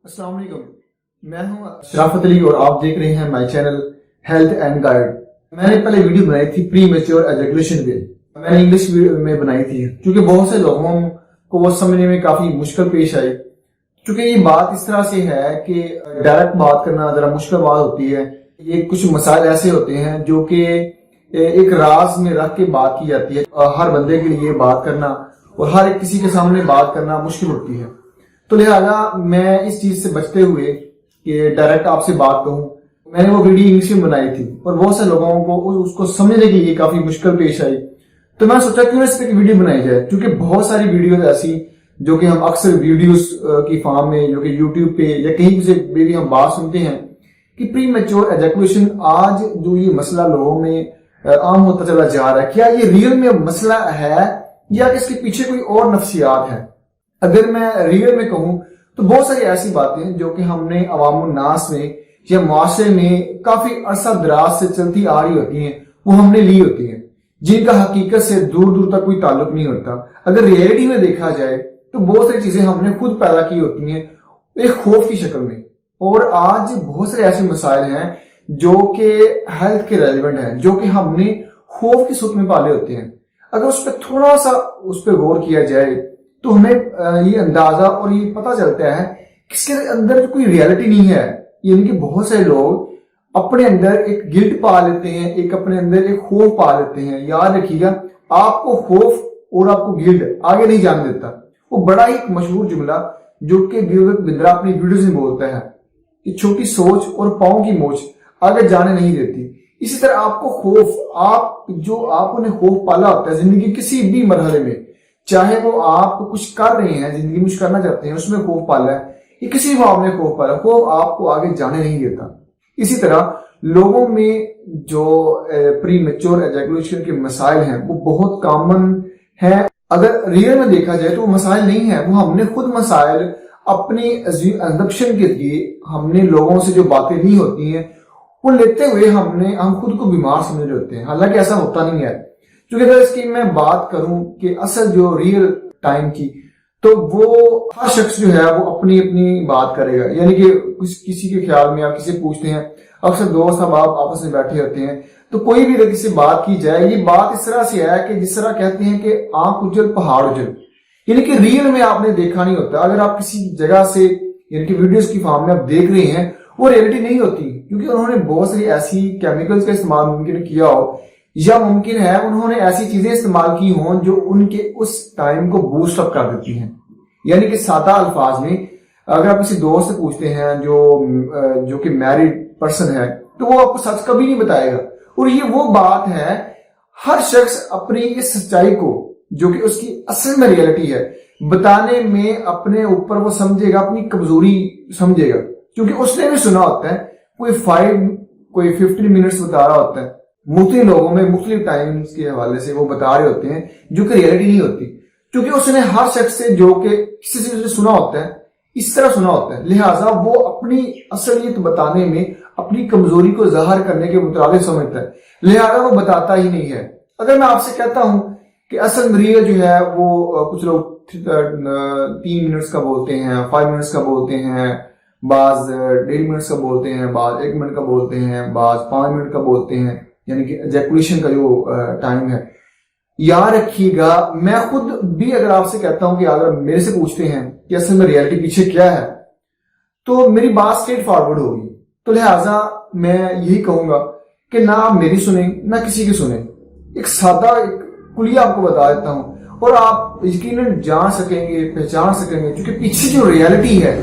السلام علیکم، میں ہوں شرافت علی اور آپ دیکھ رہے ہیں my channel health and guide. میں نے پہلے ویڈیو بنائی تھی پری میچور ایجوکیشن پہ، میں نے انگلش میں بنائی تھی کیونکہ بہت سے لوگوں کو وہ سمجھنے میں کافی مشکل پیش آئی، کیونکہ یہ بات اس طرح سے ہے کہ ڈائریکٹ بات کرنا ذرا مشکل بات ہوتی ہے۔ یہ کچھ مسائل ایسے ہوتے ہیں جو کہ ایک راز میں رکھ کے بات کی جاتی ہے، ہر بندے کے لیے بات کرنا اور ہر ایک کسی کے سامنے بات کرنا مشکل ہوتی ہے، تو لہذا میں اس چیز سے بچتے ہوئے کہ ڈائریکٹ آپ سے بات کہوں، میں نے وہ ویڈیو انگلش میں بنائی تھی اور بہت سے لوگوں کو اس کو سمجھنے کے لیے کافی مشکل پیش آئی، تو میں سوچا کیوں اس پہ ایک ویڈیو بنائی جائے، کیونکہ بہت ساری ویڈیوز ایسی جو کہ ہم اکثر ویڈیوز کی فارم میں جو کہ یوٹیوب پہ یا کہیں سے بھی ہم بات سنتے ہیں کہ پری میچور ایجوکیشن آج جو یہ مسئلہ لوگوں میں عام ہوتا چلا جا رہا ہے، کیا یہ ریئل میں مسئلہ ہے یا اس کے پیچھے کوئی اور نفسیات ہے؟ اگر میں ریئل میں کہوں تو بہت ساری ایسی باتیں جو کہ ہم نے عوام الناس میں یا معاشرے میں کافی عرصہ دراز سے چلتی آ رہی ہوتی ہیں، وہ ہم نے لی ہوتی ہیں، جن کا حقیقت سے دور دور تک کوئی تعلق نہیں ہوتا۔ اگر ریئلٹی میں دیکھا جائے تو بہت ساری چیزیں ہم نے خود پیدا کی ہوتی ہیں ایک خوف کی شکل میں، اور آج بہت سارے ایسے مسائل ہیں جو کہ ہیلتھ کے ریلیونٹ ہیں، جو کہ ہم نے خوف کی صورت میں پالے ہوتے ہیں۔ اگر اس پہ تھوڑا سا اس پہ غور کیا جائے تو ہمیں یہ اندازہ اور یہ پتہ چلتا ہے کہ اس کے اندر کوئی ریئلٹی نہیں ہے، یعنی کہ بہت سے لوگ اپنے اندر ایک گلٹ پا لیتے ہیں، ایک اپنے اندر ایک خوف پا لیتے ہیں۔ یاد رکھیے گا، آپ کو خوف اور آپ کو گلٹ آگے نہیں جانے دیتا۔ وہ بڑا ہی مشہور جملہ جو کہ وویک بندرا اپنی ویڈیوز میں بولتا ہے کہ چھوٹی سوچ اور پاؤں کی موچ آگے جانے نہیں دیتی۔ اسی طرح آپ کو خوف، آپ نے خوف پالا ہوتا ہے زندگی کسی بھی مرحلے میں، چاہے وہ آپ کچھ کر رہے ہیں، زندگی میں کچھ کرنا چاہتے ہیں، اس میں خوف پالا ہے، یہ کسی معاملے میں خوف پالا، خوف آپ کو آگے جانے نہیں دیتا۔ اسی طرح لوگوں میں جو پری میچور ایجوکیشن کے مسائل ہیں وہ بہت کامن ہیں۔ اگر ریئل میں دیکھا جائے تو وہ مسائل نہیں ہیں، وہ ہم نے خود مسائل اپنی ازمپشن کے لیے ہم نے لوگوں سے جو باتیں لی ہوتی ہیں وہ لیتے ہوئے ہم خود کو بیمار سمجھ رہے ہوتے ہیں، حالانکہ ایسا ہوتا نہیں ہے۔ کیونکہ اگر اس کی میں بات کروں کہ اصل جو ریئل ٹائم کی، تو وہ ہر شخص جو ہے وہ اپنی اپنی بات کرے گا، یعنی کہ کسی کے خیال میں آپ کسی پوچھتے ہیں، اکثر دوست ہم آپ آپس میں بیٹھے ہوتے ہیں تو کوئی بھی اگر کسی سے بات کی جائے، یہ بات اس طرح سے ہے کہ جس طرح کہتے ہیں کہ آنکھ اجل پہاڑ اجل، یعنی کہ ریئل میں آپ نے دیکھا نہیں ہوتا۔ اگر آپ کسی جگہ سے یعنی کہ ویڈیوز کی فارم میں آپ دیکھ رہے ہیں، وہ ریئلٹی نہیں ہوتی، کیونکہ انہوں نے بہت ساری ایسی کیمیکلز کا استعمال ممکن کیا ہو، یا ممکن ہے انہوں نے ایسی چیزیں استعمال کی ہوں جو ان کے اس ٹائم کو بوسٹ اپ کر دیتی ہیں۔ یعنی کہ سادہ الفاظ میں اگر آپ کسی دوست سے پوچھتے ہیں جو کہ میریڈ پرسن ہے، تو وہ آپ کو سچ کبھی نہیں بتائے گا، اور یہ وہ بات ہے، ہر شخص اپنی اس سچائی کو جو کہ اس کی اصل میں ریئلٹی ہے بتانے میں اپنے اوپر وہ سمجھے گا، اپنی کمزوری سمجھے گا، کیونکہ اس نے بھی سنا ہوتا ہے کوئی 15 منٹس بتا رہا ہوتا ہے، مختلف لوگوں میں مختلف ٹائمز کے حوالے سے وہ بتا رہے ہوتے ہیں جو کہ ریئلٹی نہیں ہوتی، کیونکہ اس نے ہر شخص سے جو کہ کسی سے سنا ہوتا ہے اس طرح سنا ہوتا ہے، لہٰذا وہ اپنی اصلیت بتانے میں اپنی کمزوری کو ظاہر کرنے کے مترادف سمجھتا ہے، لہٰذا وہ بتاتا ہی نہیں ہے۔ اگر میں آپ سے کہتا ہوں کہ اصل ریئل جو ہے وہ کچھ لوگ 3 منٹس کا بولتے ہیں، 5 منٹس کا بولتے ہیں، بعض 1.5 منٹس کا بولتے ہیں، بعض 1 منٹ کا بولتے ہیں، بعض 5 منٹ کا بولتے ہیں، یعنی کہ ایجیکولیشن کا جو ٹائم ہے۔ یاد رکھیے گا، میں خود بھی اگر آپ سے کہتا ہوں کہ اگر میرے سے پوچھتے ہیں کہ اصل میں ریئلٹی پیچھے کیا ہے، تو میری بات اسٹریٹ فارورڈ ہوگی، تو لہٰذا میں یہی کہوں گا کہ نہ آپ میری سنیں نہ کسی کی سنیں، ایک سادہ کلیہ آپ کو بتا دیتا ہوں، اور آپ یقیناً جان سکیں گے، پہچان سکیں گے، کیونکہ پیچھے جو ریئلٹی ہے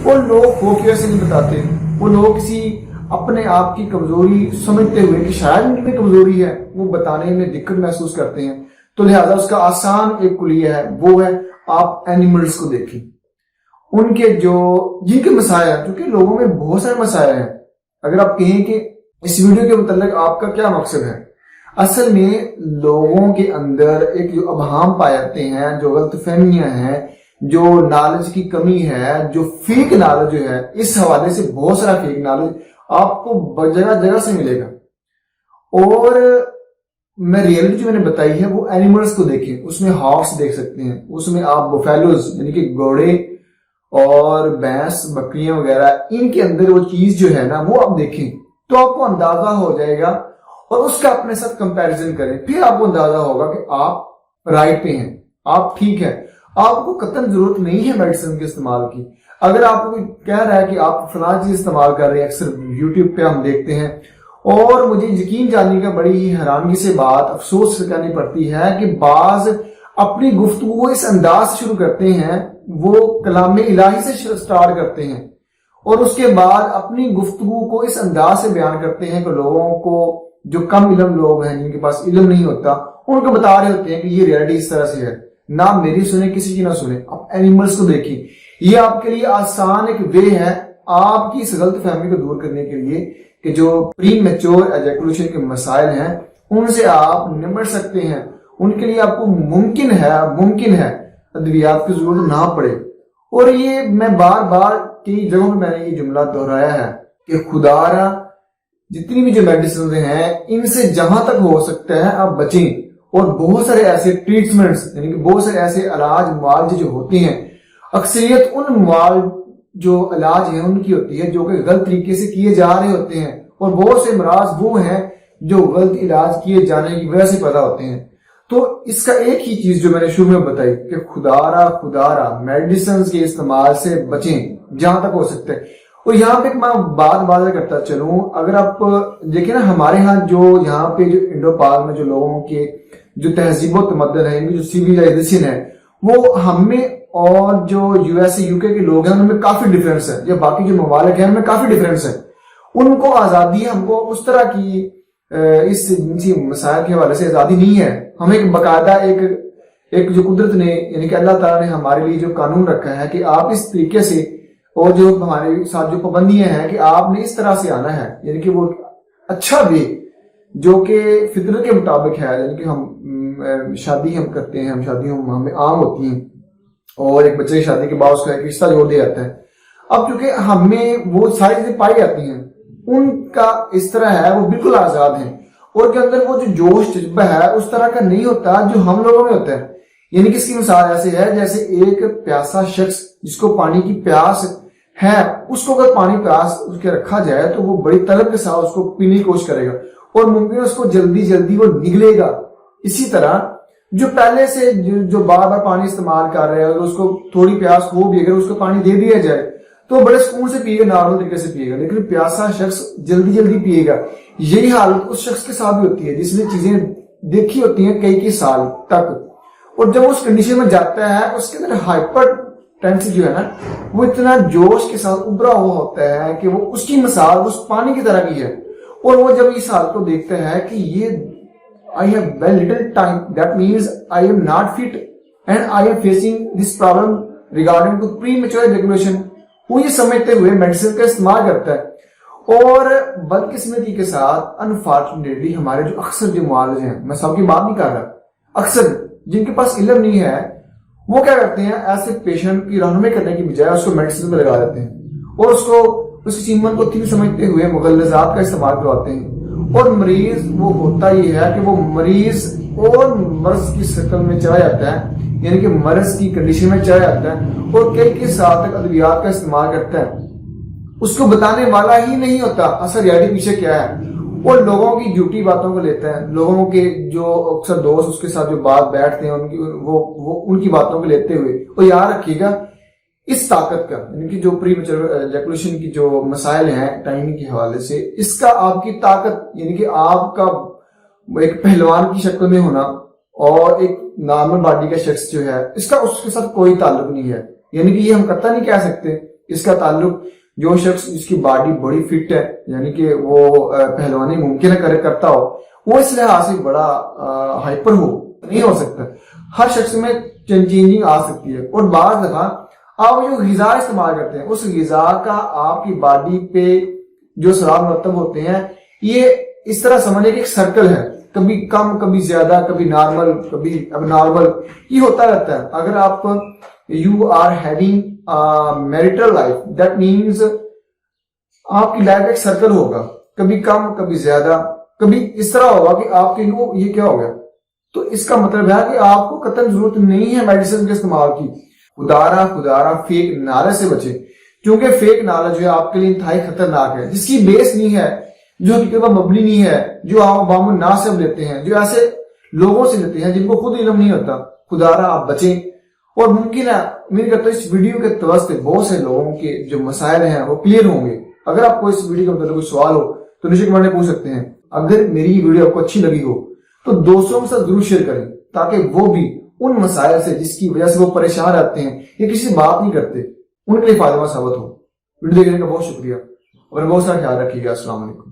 وہ لوگ خوفیہ سے نہیں بتاتے، وہ لوگ کسی اپنے آپ کی کمزوری سمجھتے ہوئے کہ شاید ان کی کمزوری ہے، وہ بتانے میں دقت محسوس کرتے ہیں، تو لہٰذا اس کا آسان ایک کلیہ ہے، وہ ہے آپ اینیملز کو دیکھیں، ان کے جن کے مسائل ہیں، کیونکہ لوگوں میں بہت سارے مسائل ہیں۔ اگر آپ کہیں کہ اس ویڈیو کے متعلق آپ کا کیا مقصد ہے، اصل میں لوگوں کے اندر ایک جو ابہام پائے جاتے ہیں، جو غلط فہمیاں ہیں، جو نالج کی کمی ہے، جو فیک نالج جو ہے، اس حوالے سے بہت سارا فیک نالج آپ کو جگہ جگہ سے ملے گا، اور میں ریئلٹی جو میں نے بتائی ہے وہ اینیملز کو دیکھیں، اس میں ہارس دیکھ سکتے ہیں، اس میں آپ بفیلوز یعنی کہ گھوڑے اور بھینس بکریاں وغیرہ، ان کے اندر وہ چیز جو ہے نا وہ آپ دیکھیں تو آپ کو اندازہ ہو جائے گا، اور اس کا اپنے ساتھ کمپیریزن کریں، پھر آپ کو اندازہ ہوگا کہ آپ رائٹ پہ ہیں، آپ ٹھیک ہے۔ آپ کو قطعاً ضرورت نہیں ہے میڈیسن کے استعمال کی۔ اگر آپ کو کہہ رہا ہے کہ آپ فلاں چیز استعمال کر رہے ہیں، اکثر یوٹیوب پہ ہم دیکھتے ہیں، اور مجھے یقین جاننے کا بڑی ہی حیرانگی سے بات افسوس سے کہنی پڑتی ہے کہ بعض اپنی گفتگو اس انداز سے شروع کرتے ہیں، وہ کلام الہی سے سٹارٹ کرتے ہیں، اور اس کے بعد اپنی گفتگو کو اس انداز سے بیان کرتے ہیں کہ لوگوں کو، جو کم علم لوگ ہیں، جن کے پاس علم نہیں ہوتا، ان کو بتا رہے ہوتے ہیں کہ یہ ریئلٹی اس طرح سے ہے، نہ میری سنیں کسی کی نہ سنیں۔ اب اینیملز کو دیکھیں، یہ آپ کے لیے آسان ایک وے ہے آپ کی اس غلط فہمی کو دور کرنے کے لیے کہ جو پری میچور ایجیکولوشن کے مسائل ہیں ان سے آپ نمٹ سکتے ہیں۔ ان کے لیے آپ کو ممکن ہے ادویات کی ضرورت نہ پڑے۔ اور یہ میں بار بار کئی جگہوں میں نے یہ جملہ دہرایا ہے کہ خدا را جتنی بھی جو میڈیسنز ہیں ان سے جہاں تک ہو سکتا ہے آپ بچیں، اور بہت سارے ایسے ٹریٹمنٹس، یعنی کہ بہت سارے ایسے علاج معالجے جو ہوتے ہیں، اکثریت ان جو علاج ہیں ان کی ہوتی ہے جو کہ غلط طریقے سے کیے جا رہے ہوتے ہیں، اور بہت سے امراض وہ ہیں جو غلط علاج کیے جانے کی وجہ سے پیدا ہوتے ہیں۔ تو اس کا ایک ہی چیز جو میں نے شروع میں بتائی کہ خدا را میڈیسنز کے استعمال سے بچیں جہاں تک ہو سکتا ہے۔ اور یہاں پہ میں بات واضح کرتا چلوں، اگر آپ دیکھیں نا ہمارے ہاں جو یہاں پہ جو انڈو پاک میں جو لوگوں کے جو تہذیب و تمدن ہے، جو سیویلائزیشن ہے، وہ ہم میں اور جو یو ایس اے یو کے لوگ ہیں ان میں کافی ڈفرینس ہے، یا باقی جو ممالک ہیں ان میں کافی ڈفرینس ہے۔ ان کو آزادی، ہم کو اس طرح کی اس جنسی مسائل کے حوالے سے آزادی نہیں ہے۔ ہمیں ایک باقاعدہ ایک جو قدرت نے، یعنی کہ اللہ تعالیٰ نے ہمارے لیے جو قانون رکھا ہے کہ آپ اس طریقے سے، اور جو ہمارے ساتھ جو پابندیاں ہیں کہ آپ نے اس طرح سے آنا ہے، یعنی کہ وہ اچھا بھی جو کہ فطرت کے مطابق ہے، یعنی کہ ہم شادی ہم کرتے ہیں، ہم شادیوں ہمیں عام ہوتی ہیں، اور ایک بچے کی شادی کے بعد اس کا ایک رشتہ جوڑ دیا جاتا ہے۔ اب چونکہ ہمیں وہ ساری چیزیں پائی جاتی ہیں، ان کا اس طرح ہے وہ بالکل آزاد ہیں، اور کے اندر وہ جو جوش جذبہ ہے اس طرح کا نہیں ہوتا جو ہم لوگوں میں ہوتا ہے۔ یعنی کہ اس کی مثال ایسے ہے جیسے ایک پیاسا شخص جس کو پانی کی پیاس ہے، اس کو اگر پانی پیاس اس کے رکھا جائے تو وہ بڑی طلب کے ساتھ اس کو پینے کی کوشش کرے گا، اور ممکن اس کو جلدی وہ نگلے گا۔ اسی طرح جو پہلے سے جو بار بار پانی استعمال کر رہے ہیں، اگر اس کو تھوڑی پیاس ہو بھی، اگر اس کو پانی دے دیا جائے تو بڑے سکون سے پیے گا، نارمل طریقے سے پیے گا، لیکن پیاسا شخص جلدی پیے گا۔ یہی حالت اس شخص کے ساتھ بھی ہوتی ہے جس نے چیزیں دیکھی ہوتی ہیں کئی سال تک، اور جب اس کنڈیشن میں جاتا ہے اس کے اندر ہائپر ٹینسی جو ہے نا وہ اتنا جوش کے ساتھ ابھرا ہوا ہوتا ہے کہ وہ اس کی مثال اس پانی کی طرح کی ہے، اور وہ جب اس حالت کو دیکھتا ہے کہ یہ I have very little time, that means I am not fit and I am facing this problem regarding to premature ejaculation، وہ یہ سمجھتے ہوئے میڈیسن کا استعمال کرتا ہے۔ اور بدقسمتی کے ساتھ انفارچونیٹلی ہمارے جو اکثر جو معالج ہیں، میں سب کی بات نہیں کر رہا، اکثر جن کے پاس علم نہیں ہے وہ کیا کرتے ہیں، ایسے پیشنٹ کی رہنمائی کرنے کی بجائے اس کو میڈیسن پہ لگا دیتے ہیں، اور اس کی چیمن کو تین سمجھتے ہوئے مغلظات کا استعمال کرواتے ہیں، اور مریض وہ ہوتا یہ ہے کہ وہ مریض اور مرض کی شکل میں چلا جاتا ہے، یعنی کہ مرض کی کنڈیشن میں چلا جاتا ہے، اور کئی سال تک ادویات کا استعمال کرتا ہے۔ اس کو بتانے والا ہی نہیں ہوتا اصل ریالٹی پیچھے کیا ہے، اور لوگوں کی جھوٹی باتوں کو لیتا ہے، لوگوں کے جو اکثر دوست اس کے ساتھ جو بات بیٹھتے ہیں ان کی باتوں کو لیتے ہوئے، اور یاد رکھیے گا اس طاقت کا، یعنی کہ جو پری میچور ایجیکولوشن کی جو مسائل ہیں ٹائمنگ کے حوالے سے، اس کا آپ کی طاقت، یعنی کہ آپ کا ایک پہلوان کی شکل میں ہونا اور ایک نارمل باڈی کا شخص جو ہے، اس کا اس کے ساتھ کوئی تعلق نہیں ہے۔ یعنی کہ یہ ہم قطعا نہیں کہہ سکتے اس کا تعلق جو شخص جس کی باڈی بڑی فٹ ہے، یعنی کہ وہ پہلوانی ممکن ہے کرتا ہو، وہ اس لحاظ سے بڑا ہائپر نہیں ہو سکتا۔ ہر شخص میں چینجنگ آ سکتی ہے، اور بعض دفعہ آپ جو غذا استعمال کرتے ہیں اس غذا کا آپ کی باڈی پہ جو اثرات مرتب ہوتے ہیں، یہ اس طرح سمجھے کہ ایک سرکل ہے، کبھی کم کبھی زیادہ، کبھی نارمل کبھی اب نارمل، یہ ہوتا رہتا ہے۔ اگر آپ you are having marital life, that means آپ کی لائف ایک سرکل ہوگا، کبھی کم کبھی زیادہ، کبھی اس طرح ہوگا کہ آپ کے یہ کیا ہو گیا۔ تو اس کا مطلب ہے کہ آپ کو قطعاً ضرورت نہیں ہے میڈیسن کے استعمال کی۔ خدارہ فیک نالج سے بچیں، کیونکہ فیک نالج جو ہے آپ کے لیے انتہائی خطرناک ہے، جس کی بیس نہیں ہے، جو حقیقت پر مبنی نہیں ہے، جو آپ عوام الناس سے لیتے ہیں، جو ایسے لوگوں سے لیتے ہیں جن کو خود علم نہیں ہوتا۔ خدارہ آپ بچیں، اور ممکن ہے امید کرتا ہوں اس ویڈیو کے توسط بہت سے لوگوں کے جو مسائل ہیں وہ کلیئر ہوں گے۔ اگر آپ کو اس ویڈیو کے متعلق کوئی سوال ہو تو نیچے کمنٹ میں پوچھ سکتے ہیں۔ اگر میری یہ ویڈیو آپ کو اچھی لگی ہو تو دوستوں کے ساتھ ضرور شیئر کریں، تاکہ وہ بھی ان مسائل سے جس کی وجہ سے وہ پریشان رہتے ہیں یا کسی سے بات نہیں کرتے، ان کے لیے فائدہ مند ثابت ہو۔ ویڈیو دیکھنے کا بہت شکریہ، اور بہت سارا خیال رکھیے گا۔ السلام علیکم۔